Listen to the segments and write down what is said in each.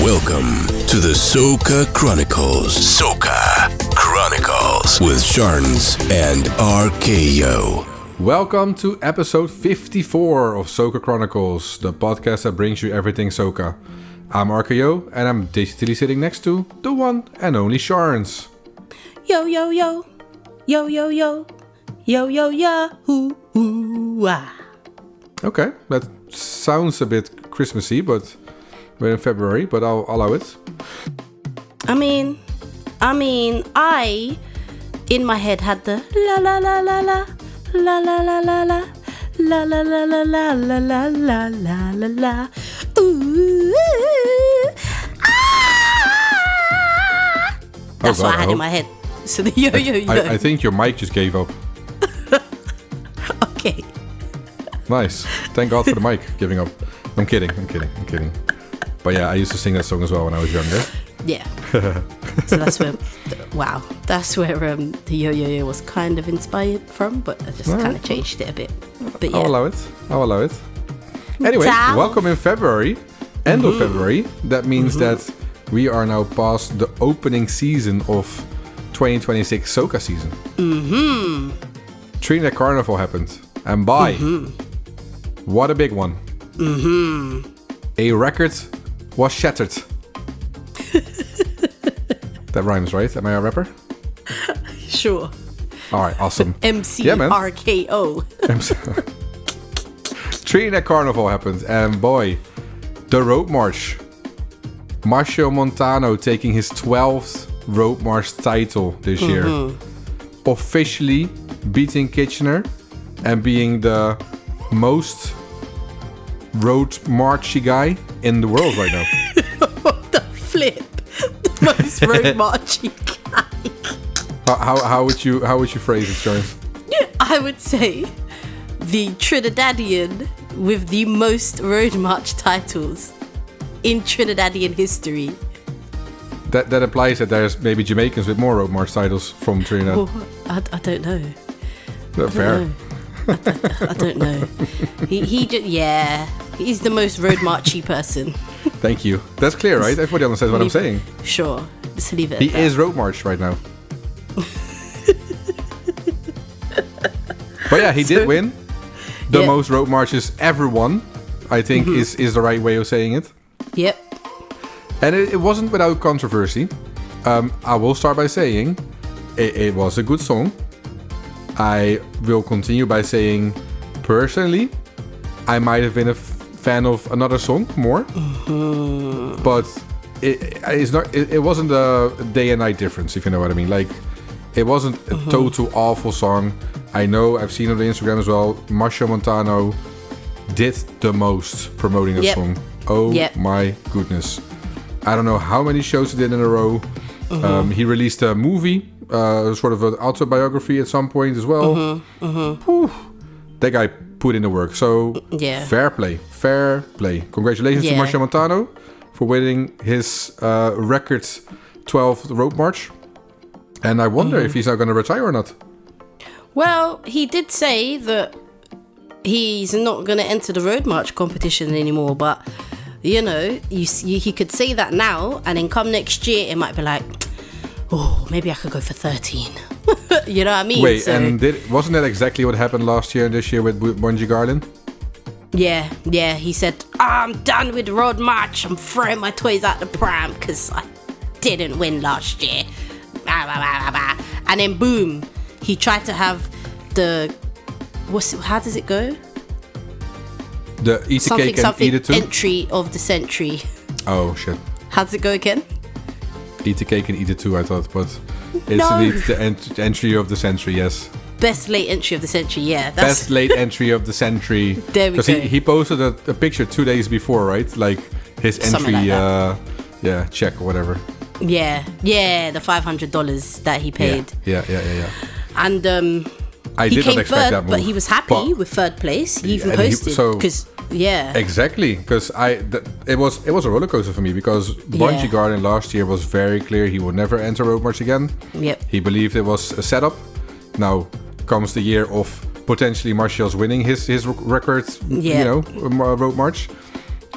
Welcome to the Soca Chronicles. Soca Chronicles with Sharns and RKO. Welcome to episode 54 of Soca Chronicles, the podcast that brings you everything Soca. I'm RKO and I'm digitally sitting next to the one and only Sharns. Yo, yo, yo. Yo, yo, yo. Yo, yo, yo. Hoo, hoo, ah. Okay, that sounds a bit Christmassy, but we're in February, but I'll allow it. I mean, I, in my head, had the la la la la la, la la la la la, la la la la la la la la la la la, ooh, ah. That's what I had in my head. So the yo yo yo. I think your mic just gave up. Okay. Nice. Thank God for the mic giving up. I'm kidding. But yeah, I used to sing that song as well when I was younger. Yeah. So that's where, the yo-yo-yo was kind of inspired from, but I just kind of changed it a bit. But yeah. I'll allow it. Anyway, welcome in February. End of February. That means that we are now past the opening season of 2026 Soca season. Trinidad Carnival happened. And what a big one. A record was shattered. That rhymes, right? Am I a rapper? Sure. All right, awesome. RKO. Trinidad Carnival happened, and boy, the road march. Machel Montano taking his 12th road march title this year. Officially beating Kitchener and being the most road marchy guy in the world right now. The flip. The most road marchy guy. How would you phrase it, Sharns? I would say the Trinidadian with the most road march titles in Trinidadian history. That implies that there's maybe Jamaicans with more road march titles from Trinidad. Oh, I don't know. Fair. I don't know. He just, yeah. He's the most road marchy person. Thank you. That's clear, right? Everybody understands what I'm saying. Sure. Just leave it. He is road march right now. But yeah, he did win. The most road marches ever won, I think is the right way of saying it. Yep. And it wasn't without controversy. I will start by saying it was a good song. I will continue by saying, personally, I might have been a fan of another song more, but it wasn't a day and night difference, if you know what I mean. Like, it wasn't a total awful song. I know, I've seen on the Instagram as well, Machel Montano did the most promoting the song. Oh my goodness. I don't know how many shows he did in a row. He released a movie, sort of an autobiography at some point as well. That guy put in the work. So fair play. Congratulations to Machel Montano for winning his record 12th road march. And I wonder if he's now going to retire or not. Well, he did say that he's not going to enter the road march competition anymore, but you know, he could say that now, and then come next year, it might be like, oh, maybe I could go for 13. You know what I mean? Wait, and wasn't that exactly what happened last year and this year with Bungie Garlin? Yeah, he said, I'm done with the road march. I'm throwing my toys out the pram because I didn't win last year. And then boom, he tried to have how does it go? The eat a cake and eat it too? Entry of the century. Oh, shit. How does it go again? Eat a cake and eat it too, I thought. But it's indeed the entry of the century, yes. Best late entry of the century, yeah. Best late entry of the century. There we go. Because he posted a picture 2 days before, right? Like his entry, like check or whatever. Yeah, the $500 that he paid. Yeah. And I did not expect that move. But he was happy with third place. He even posted because exactly, because it was a roller coaster for me because Bungie Garlin last year was very clear he would never enter road march again. Yep. He believed it was a setup. Now comes the year of potentially Machel's winning his record, road march.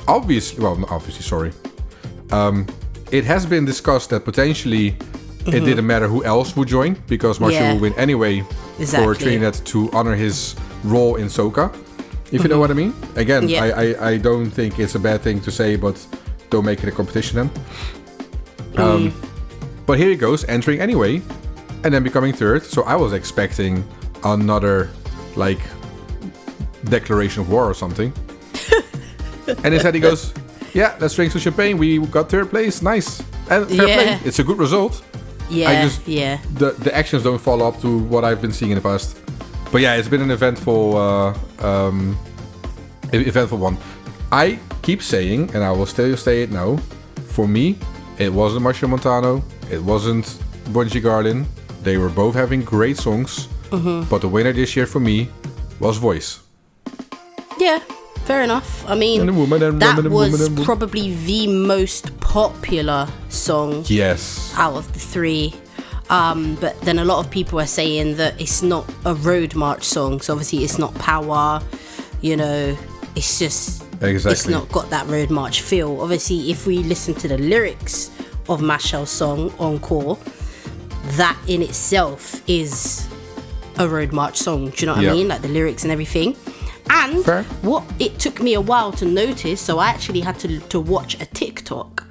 Obviously, sorry. It has been discussed that potentially it didn't matter who else would join because Machel will win anyway for Trinidad to honor his role in soca. If you know what I mean. Again, I don't think it's a bad thing to say, but don't make it a competition then. But here he goes, entering anyway, and then becoming third. So I was expecting another, like, declaration of war or something. And instead he goes, yeah, let's drink some champagne. We got third place. Nice. And fair play. It's a good result. Yeah, The actions don't follow up to what I've been seeing in the past. But yeah, it's been an eventful one. I keep saying, and I will still say it now, for me, it wasn't Machel Montano, it wasn't Bungie Garlin. They were both having great songs, but the winner this year for me was Voice. Yeah, fair enough. I mean, that was probably the most popular song out of the three. But then a lot of people are saying that it's not a road march song, so obviously it's not power, you know, it's just it's not got that road march feel. Obviously, if we listen to the lyrics of Machel's song Encore, that in itself is a road march song. Do you know what I mean? Like the lyrics and everything. And what it took me a while to notice, so I actually had to watch a TikTok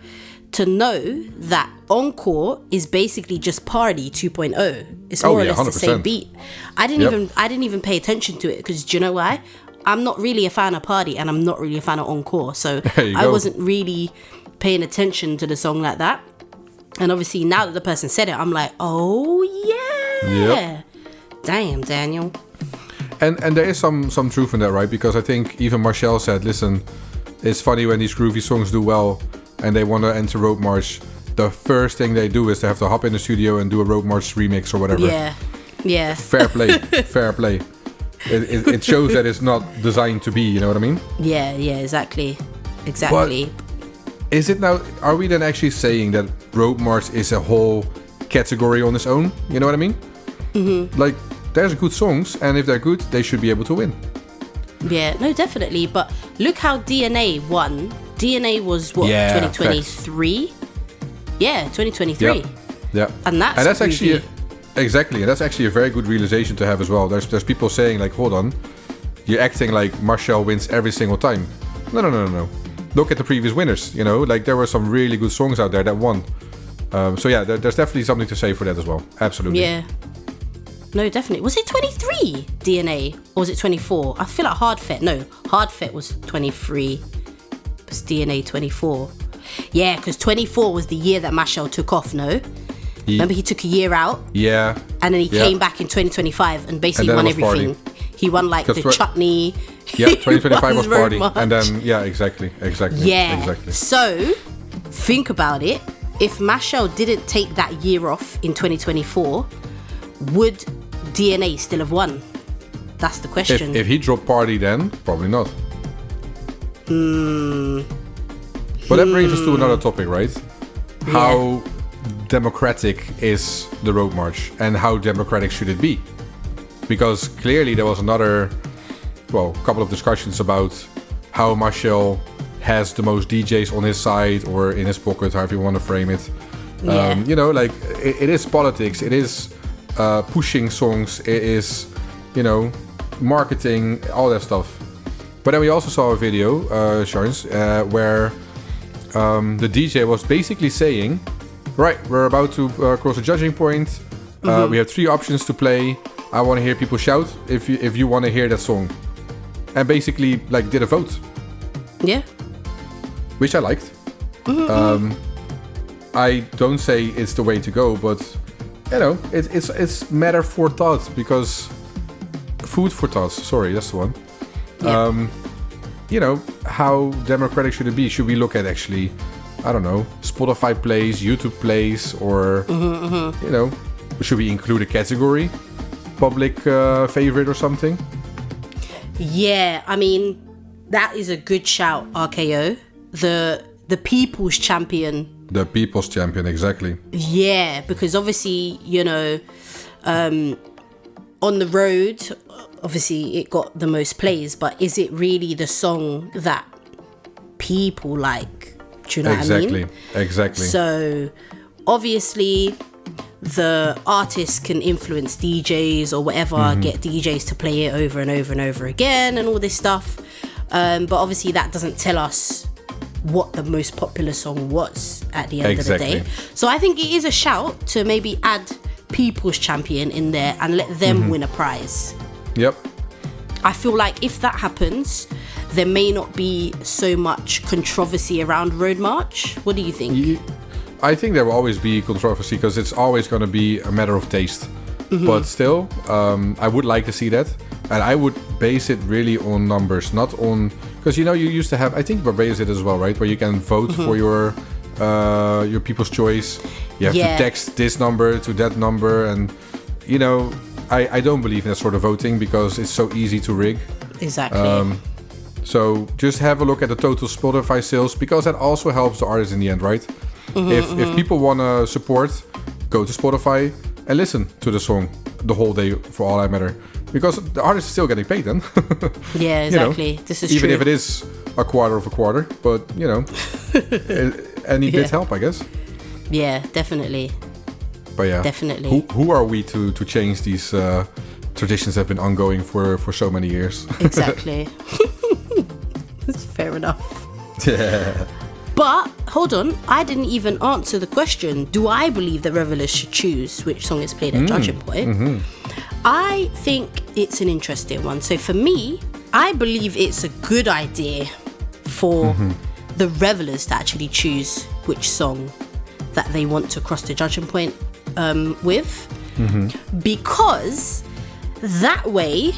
to know that Encore is basically just Party 2.0. It's more or less 100%. The same beat. I didn't even pay attention to it because do you know why? I'm not really a fan of Party and I'm not really a fan of Encore, so I wasn't really paying attention to the song like that. And obviously now that the person said it, I'm like, oh yeah, damn Daniel. And there is some truth in that, right? Because I think even Machel said, listen, it's funny when these groovy songs do well and they want to enter Road March, the first thing they do is they have to hop in the studio and do a Road March remix or whatever. Yeah. Fair play. It shows that it's not designed to be, you know what I mean? Yeah, exactly. But is it now, are we then actually saying that Road March is a whole category on its own? You know what I mean? Mm-hmm. Like, there's good songs, and if they're good, they should be able to win. Yeah, no, definitely. But look how DNA won. DNA was what, 2023? Yeah, 2023. Yeah. And that's actually exactly, and that's actually a very good realization to have as well. There's people saying like, hold on, you're acting like Machel wins every single time. No. Look at the previous winners. You know, like there were some really good songs out there that won. So yeah, there's definitely something to say for that as well. Absolutely. Yeah. No, definitely. Was it 23 DNA or was it 24? I feel like Hard Fet was 23. It was DNA 24. Yeah, because 24 was the year that Machel took off, no? Remember he took a year out? Yeah. And then he came back in 2025 and basically won everything. Party. He won like the chutney. Yeah, 2025 was Party. And then, exactly. Yeah. Exactly. So, think about it. If Machel didn't take that year off in 2024, would DNA still have won? That's the question. If he dropped Party then, probably not. But that brings us to another topic, right? How democratic is the Road March and how democratic should it be? Because clearly there was couple of discussions about how Machel has the most DJs on his side or in his pocket, however you want to frame it. You know, like it is politics, it is pushing songs, it is, you know, marketing, all that stuff. But then we also saw a video, Sharns, where the DJ was basically saying, right, we're about to cross a judging point. We have 3 options to play. I want to hear people shout if you want to hear that song. And basically, like, did a vote. Yeah. Which I liked. I don't say it's the way to go, but, you know, it's matter for thought, because... Food for thoughts, sorry, that's the one. Yeah. You know, how democratic should it be? Should we look at actually, I don't know, Spotify plays, YouTube plays, or, you know, should we include a category? Public favorite or something? Yeah, I mean, that is a good shout, RKO. The people's champion. The people's champion, exactly. Yeah, because obviously, you know, on the road, obviously it got the most plays, but is it really the song that people like? Do you know what I mean? Exactly. So obviously the artists can influence DJs or whatever, get DJs to play it over and over and over again and all this stuff. But obviously that doesn't tell us what the most popular song was at the end of the day. So I think it is a shout to maybe add People's Champion in there and let them win a prize. Yep. I feel like if that happens, there may not be so much controversy around Road March. What do you think? I think there will always be controversy because it's always going to be a matter of taste. But still, I would like to see that. And I would base it really on numbers, not on... Because, you used to have... I think Barbados did as well, right? Where you can vote for your People's Choice. You have to text this number to that number. And, I don't believe in that sort of voting because it's so easy to rig. Exactly. So just have a look at the total Spotify sales because that also helps the artist in the end, right? If people want to support, go to Spotify and listen to the song the whole day for all that matter. Because the artist is still getting paid then. Yeah, exactly. This is even true. if it is a quarter of a quarter. But, any bit help, I guess. Yeah, definitely. But yeah, definitely. Who are we to change these traditions that have been ongoing for so many years? Exactly. That's fair enough. Yeah. But hold on, I didn't even answer the question. Do I believe that revelers should choose which song is played at judging point? I think it's an interesting one. So for me, I believe it's a good idea for the revelers to actually choose which song that they want to cross the judging point with. Because that way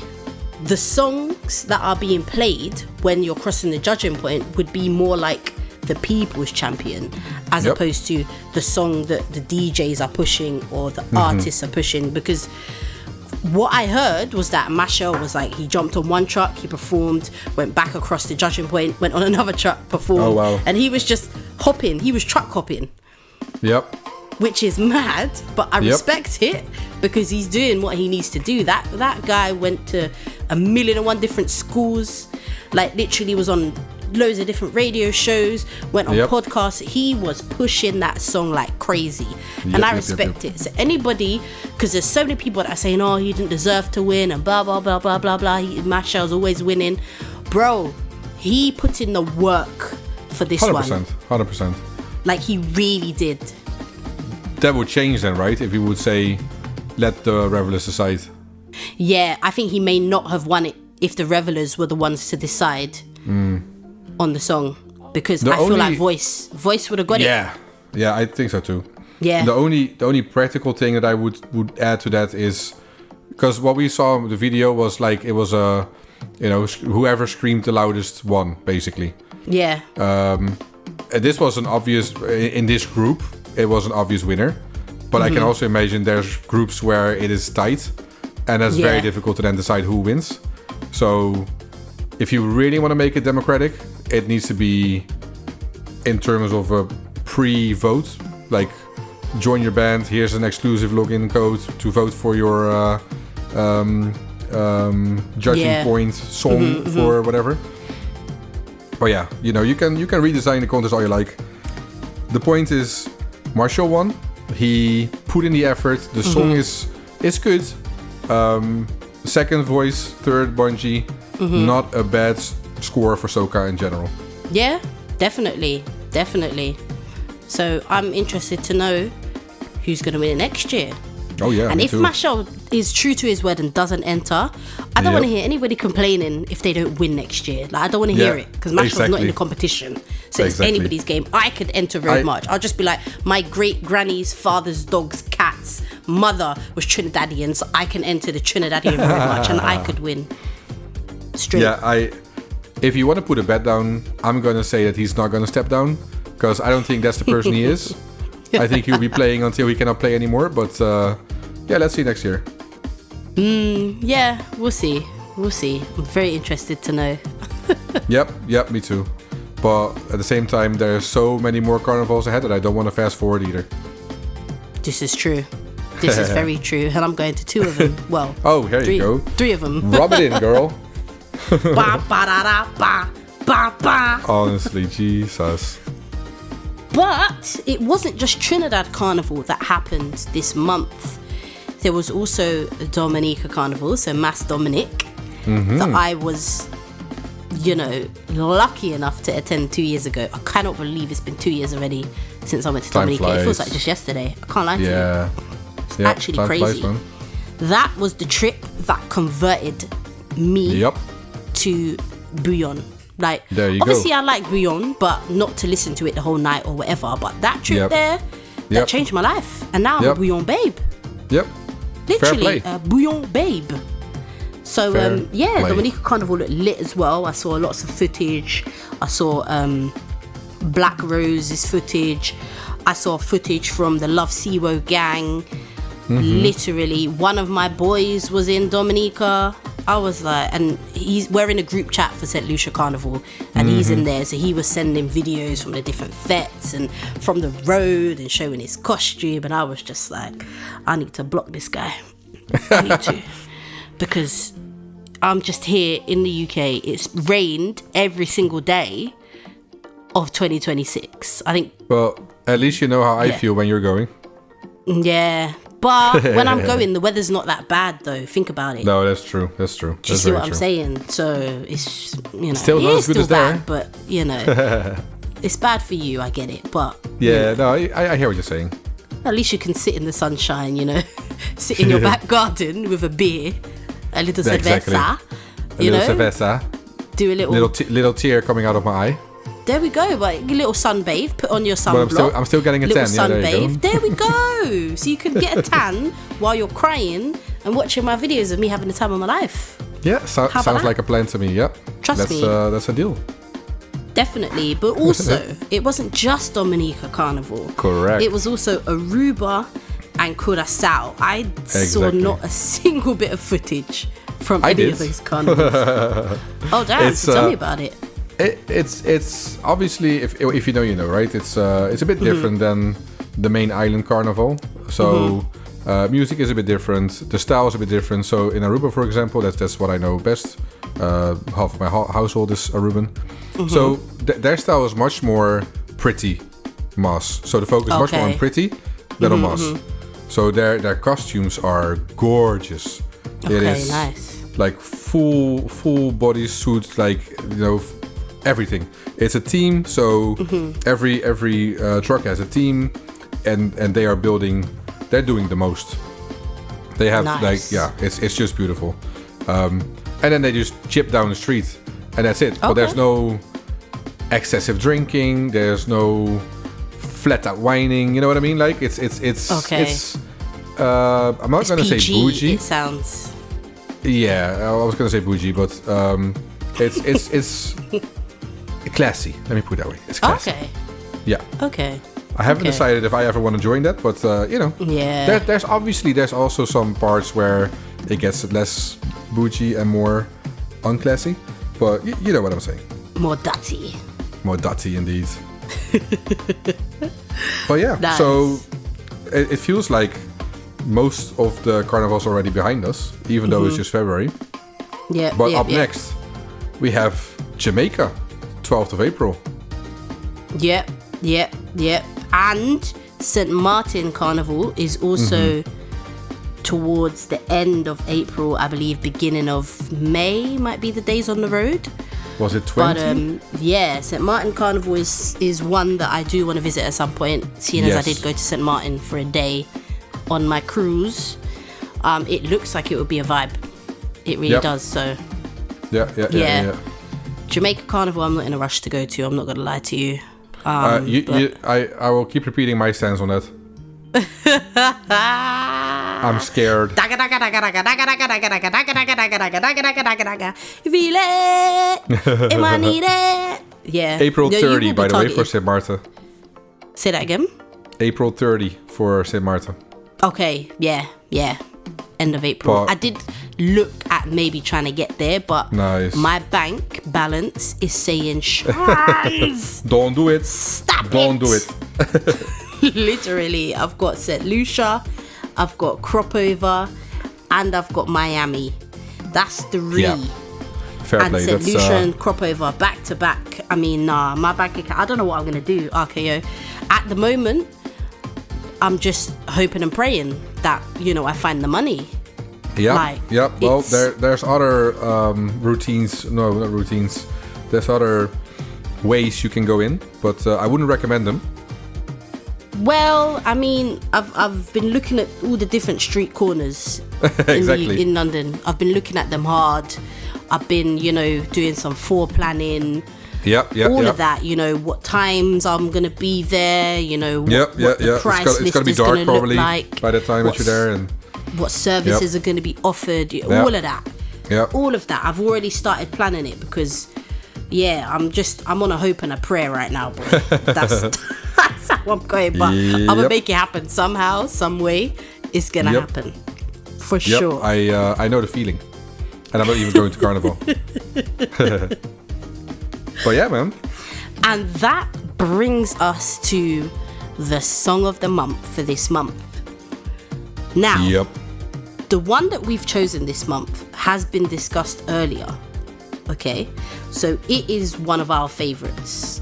the songs that are being played when you're crossing the judging point would be more like the People's Champion as opposed to the song that the DJs are pushing or the artists are pushing. Because what I heard was that Machel was like, he jumped on one truck, he performed, went back across the judging point, went on another truck, performed, and he was just hopping, he was truck hopping. Which is mad, but I respect it because he's doing what he needs to do. That guy went to 1,000,001 different schools, like literally was on loads of different radio shows, went on podcasts. He was pushing that song like crazy, and I respect it. So anybody, because there's so many people that are saying, oh, he didn't deserve to win and blah blah blah blah blah blah, Machel's always winning. Bro, he put in the work for this 100%. Like he really did. That would change then, right? If you would say, let the revelers decide. Yeah, I think he may not have won it if the revelers were the ones to decide on the song, because I feel like voice would have got it. Yeah, I think so too. Yeah. The only practical thing that I would add to that is because what we saw in the video was like it was a whoever screamed the loudest won basically. Yeah. This was an obvious in this group. It was an obvious winner, but I can also imagine there's groups where it is tight, and it's very difficult to then decide who wins. So, if you really want to make it democratic, it needs to be in terms of a pre-vote, like join your band. Here's an exclusive login code to vote for your judging point song for whatever. But yeah, you can redesign the contest all you like. The point is, Machel won. He put in the effort. The song is good. Second voice, third Bungie. Not a bad score for Soca in general. Yeah, definitely. So I'm interested to know who's going to win it next year. Oh yeah, and if too. Machel is true to his word and doesn't enter, I don't want to hear anybody complaining if they don't win next year. Like I don't want to hear it because Machel's not in the competition, so it's anybody's game. I could enter Road March. I'll just be like, my great granny's father's dog's cat's mother was Trinidadian, so I can enter the Trinidadian Road March and I could win. Straight. Yeah, if you want to put a bet down, I'm gonna say that he's not gonna step down because I don't think that's the person he is. I think he'll be playing until he cannot play anymore. But yeah, let's see next year. Yeah, we'll see. I'm very interested to know. Yep, me too. But at the same time, there's so many more carnivals ahead that I don't want to fast forward either. This is true. This is very true. And I'm going to 2 of them. Well, here you go. 3 of them. Rub it in, girl. Ba, ba, da, da, ba, ba, ba. Honestly, Jesus. But it wasn't just Trinidad Carnival that happened this month. There was also Dominica Carnival, so Mas Dominic, that I was, lucky enough to attend 2 years ago. I cannot believe it's been 2 years already since I went to Dominica. It feels like just yesterday. I can't lie to you. It's actually crazy. Flies, that was the trip that converted me to bouillon. Like, obviously I like bouillon, but not to listen to it the whole night or whatever. But that trip there, that changed my life. And now I'm a bouillon babe. Literally, a bouillon babe. So, Dominica Carnival looked lit as well. I saw lots of footage. I saw Black Rose's footage. I saw footage from the Love Siwo gang. Literally, one of my boys was in Dominica. I was like, and we're in a group chat for St. Lucia Carnival, and he's in there, so he was sending videos from the different fetes and from the road and showing his costume, and I was just like, I need to block this guy. I need to. Because I'm just here in the UK. It's rained every single day of 2026. I think. Well, at least you know how I feel when you're going. Yeah. But when I'm going, the weather's not that bad, though. Think about it. No, that's true. That's true. Do you see what I'm saying? So it's, still not as good as there. But, it's bad for you. I get it. But no, I hear what you're saying. At least you can sit in the sunshine, sit in your back garden with a beer, a little cerveza, cerveza. Do a little tear coming out of my eye. There we go, like a little sunbathe. Put on your sunblock. But I'm still getting a tan. Sunbathe. There we go. So you can get a tan while you're crying and watching my videos of me having the time of my life. Yeah, sounds like a plan to me. Yeah, Trust me. That's a deal. Definitely, but also it wasn't just Dominica Carnival. Correct. It was also Aruba and Curaçao. I saw not a single bit of footage from any of those carnivals. Oh damn! Tell me about it. It's obviously, if you know, right? It's a bit different than the main island carnival. So music is a bit different. The style is a bit different. So in Aruba, for example, that's what I know best. Half of my household is Aruban. So their style is much more pretty mass. So the focus is much more on pretty than on mass. So their costumes are gorgeous. It is nice. Like full body suits, like everything. It's a team, so every truck has a team, and they're doing the most. They have it's just beautiful. And then they just chip down the street, and that's it. But there's no excessive drinking. There's no flat out whining. You know what I mean? Like it's I'm not gonna say bougie. It sounds. Yeah, I was gonna say bougie, but it's classy. Let me put it that way. It's classy. Okay. Yeah. Okay. I haven't decided if I ever want to join that, but Yeah. There's also some parts where it gets less bougie and more unclassy, but you know what I'm saying. More dirty. More dirty indeed. But yeah, nice. So it feels like most of the carnival's already behind us, even though it's just February. Yeah. But up next, we have Jamaica, 12th of April. Yep. And St. Martin Carnival is also towards the end of April, I believe, beginning of May might be the days on the road. Was it 20? But St. Martin Carnival is one that I do want to visit at some point, seeing as I did go to St. Martin for a day on my cruise. It looks like it would be a vibe. It really does, so. Yeah. Jamaica Carnival, I'm not in a rush to go to. I'm not going to lie to you. I will keep repeating my stance on that. I'm scared. Yeah. April 30, by the way, for St. Marta. Say that again? April 30 for St. Marta. Okay, yeah. End of April. But I did look at maybe trying to get there, but my bank balance is saying, Shaz, don't do it. Don't do it. Literally, I've got St. Lucia, I've got Cropover, and I've got Miami. That's 3. Fair and play. St. That's, Lucian crop over back to back. I mean, my bank account, I don't know what I'm going to do, RKO. At the moment, I'm just hoping and praying that, I find the money. Yeah, well, there's other routines. No, not routines. There's other ways you can go in, but I wouldn't recommend them. Well, I mean, I've been looking at all the different street corners Exactly. in London. I've been looking at them hard. I've been, doing some planning. All of that, what times I'm gonna be there, what the price it's gonna be list is dark gonna look probably like, by the time that you're there, and what services are gonna be offered, all of that. All of that. I've already started planning it because, I'm on a hope and a prayer right now, bro. That's how I'm going, but I'm gonna make it happen somehow, some way. It's gonna happen for sure. I know the feeling, and I'm not even going to carnival. But yeah, man. And that brings us to the song of the month for this month. Now, the one that we've chosen this month has been discussed earlier. Okay, so it is one of our favorites.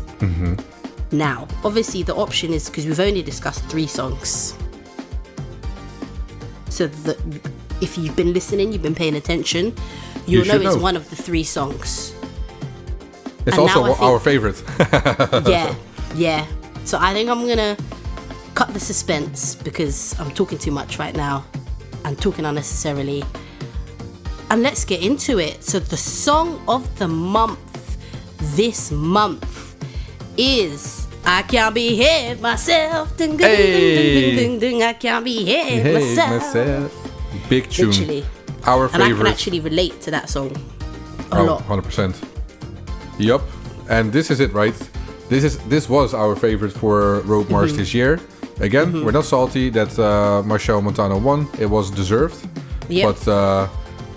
Now, obviously, the option is because we've only discussed 3 songs. So if you've been listening, you've been paying attention, you'll know it's one of the 3 songs. It's also our favorite. Yeah. So I think I'm gonna cut the suspense because I'm talking too much right now and talking unnecessarily. And let's get into it. So the song of the month this month is I Can't Behave Myself. Ding, ding, ding, ding, ding, ding. I can't behave myself. Big tune. Literally. Our favorite. And I can actually relate to that song a lot. 100%. Yup. And this is it, right? This was our favorite for Road March this year. Again, we're not salty that Machel Montano won. It was deserved. Yep. But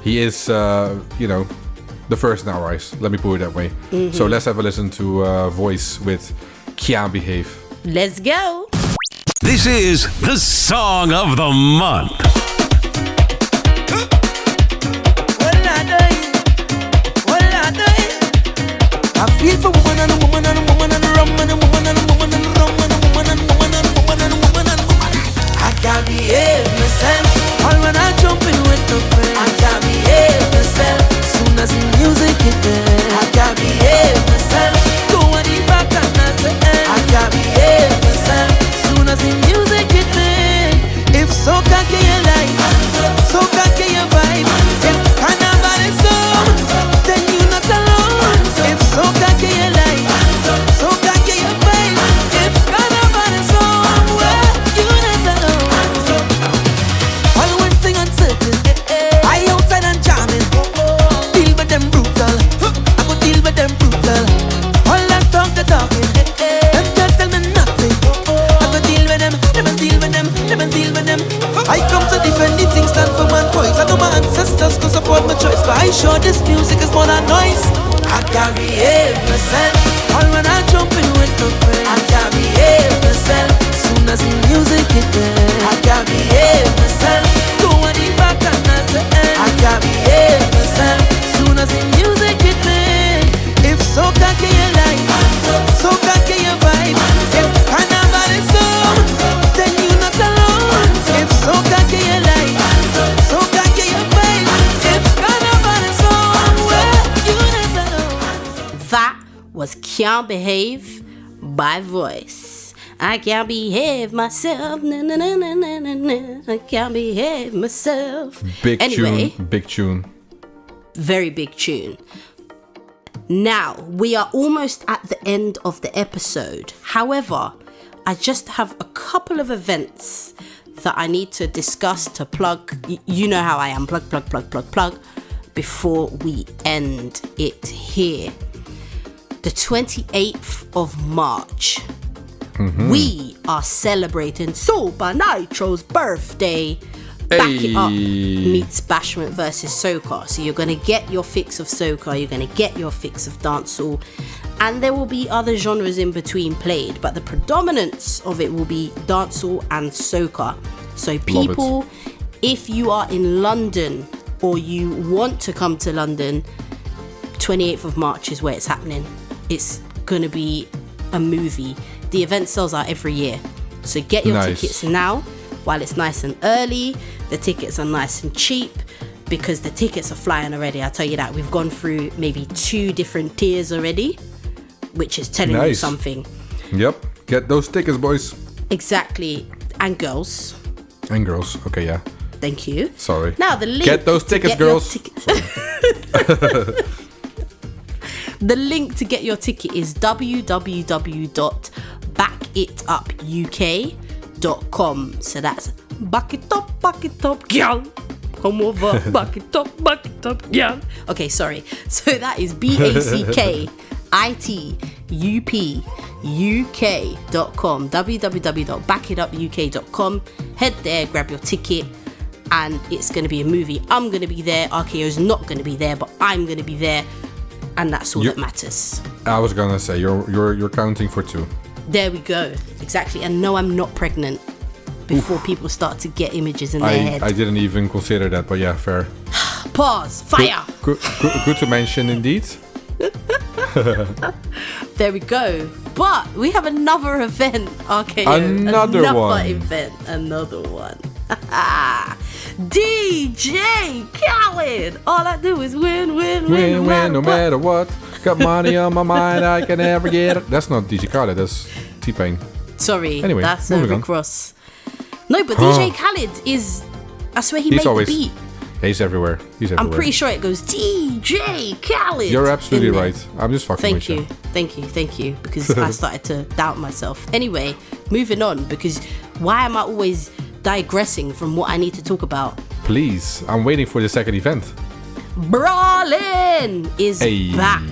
he is, the first in our eyes. Let me put it that way. So let's have a listen to Voice with Can't Behave. Let's go. This is the Song of the Month. I feel for woman and a woman and a woman and a rum and a woman and a woman and a rum and a woman and a woman and a woman and a woman and a woman. I can't behave myself. All when I jump in with the friends. I can't behave myself. Soon as the music hit there. I can't behave myself. Go on the back and not the end. I can't behave myself. Soon as the music hit there. If soca can you like, soca can you vibe. If carnival is on, then you not alone. If soca can you like, soca can you vibe. If carnival is on, well, you not alone. All one thing uncertain, I outside and jamming. Deal with them brutal, I go deal with them brutal. All that talk the talking, them can't tell me nothing. I go deal with them, never deal with them, never deal with them. I come to defend the things stand for my voice. I know my ancestors to support my choice, but I sure this music is more than noise. I can't behave myself. All when I jump in with the friends. I can't behave myself. Soon as the music hit there. I can't behave myself. Go on the back and not the end. I can't behave myself. Soon as the music hit there. If soca can you like, soca can you vibe. If carnival is on, then you not alone. If soca can you like, soca can you vibe. If carnival is on, well, you not alone. That was Can't Behave by Voice. I can't behave myself. Na, na, na, na, na, na, na. I can't behave myself. Big tune. Very big tune. Now, we are almost at the end of the episode. However, I just have a couple of events that I need to discuss, to plug. You know how I am. Plug. Before we end it here. The 28th of March. We are celebrating Supah Nytro's birthday. Back It Up meets Bashment versus Soca. So you're going to get your fix of Soca, you're going to get your fix of dancehall, and there will be other genres in between played, but the predominance of it will be dancehall and Soca. So people, if you are in London or you want to come to London, 28th of March is where it's happening. It's going to be a movie. The event sells out every year. So get your tickets now while it's nice and early. The tickets are nice and cheap because the tickets are flying already. I'll tell you that. We've gone through maybe 2 different tiers already, which is telling you something. Yep. Get those tickets, boys. Exactly. And girls. And girls. Okay, yeah. Thank you. Sorry. Now the link. Get those tickets, girls. The link to get your ticket is www.backitupuk.com. So that's back it up, girl. Come over, back it up, girl. Okay, sorry. So that is backitupuk.com. www.backitupuk.com. Head there, grab your ticket, and it's going to be a movie. I'm going to be there. RKO's not going to be there, but I'm going to be there, and that's all that matters. I was gonna say you're counting for 2. There we go. Exactly. And no, I'm not pregnant. Before people start to get images in their head. I didn't even consider that, but yeah, fair. Pause. Fire. Good to mention, indeed. There we go. But we have another event, RKO. Another one. Another one. DJ Khaled. All I do is win, no matter what. Got money on my mind, I can never get it. That's not DJ Khaled, that's T-Pain. Sorry, anyway, that's Rick Ross. No, but DJ Khaled is, I swear he's made the beat. He's everywhere. I'm pretty sure it goes DJ Khaled. You're absolutely right. I'm just fucking with you. Thank you. Because I started to doubt myself. Anyway, moving on, because why am I always digressing from what I need to talk about? Please, I'm waiting for the second event. Brawlin is back.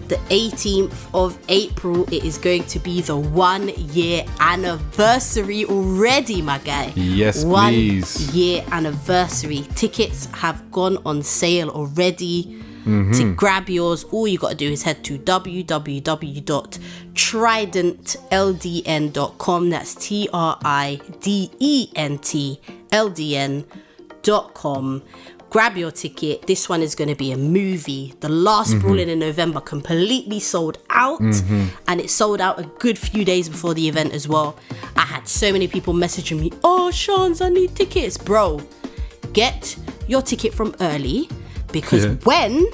The 18th of April, it is going to be the 1-year anniversary already, my guy. Yes, please. 1-year anniversary. Tickets have gone on sale already. To grab yours, all you got to do is head to www.tridentldn.com. That's TRIDENTLDN.com. Grab your ticket. This one is going to be a movie. The last Brawlin in November completely sold out, and it sold out a good few days before the event as well. I had so many people messaging me, "Oh, Shans, I need tickets." Bro, get your ticket from early, because when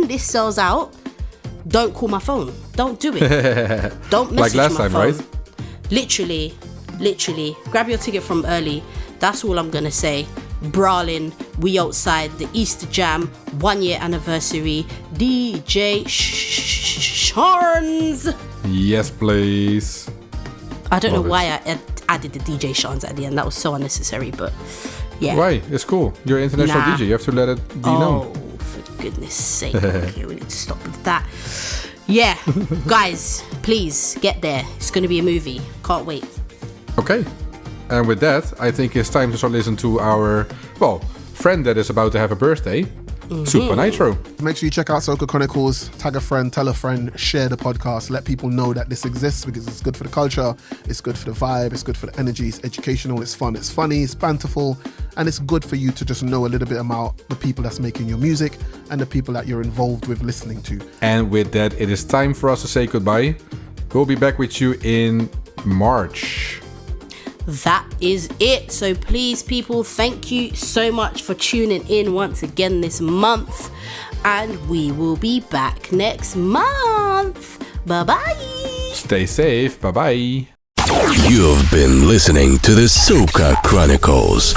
this sells out, don't call my phone. Don't do it. Don't message like last my time, phone. right? Literally, grab your ticket from early. That's all I'm going to say. Brawlin, we outside the Easter Jam 1-year anniversary. DJ Shans. Yes, please. I don't know why I added the DJ Shans at the end. That was so unnecessary, but yeah. Why? It's cool. You're an international DJ. You have to let it be known. Oh, for goodness sake. Okay, we need to stop with that. Yeah, guys, please get there. It's going to be a movie. Can't wait. Okay. And with that, I think it's time to start listening to our, friend that is about to have a birthday, Supah Nytro. Make sure you check out Soca Chronicles, tag a friend, tell a friend, share the podcast, let people know that this exists, because it's good for the culture, it's good for the vibe, it's good for the energy, it's educational, it's fun, it's funny, it's banterful, and it's good for you to just know a little bit about the people that's making your music and the people that you're involved with listening to. And with that, it is time for us to say goodbye. We'll be back with you in March. That is it. So please, people, thank you so much for tuning in once again this month, and we will be back next month. Bye-bye. Stay safe. Bye-bye. You've been listening to the Soca Chronicles.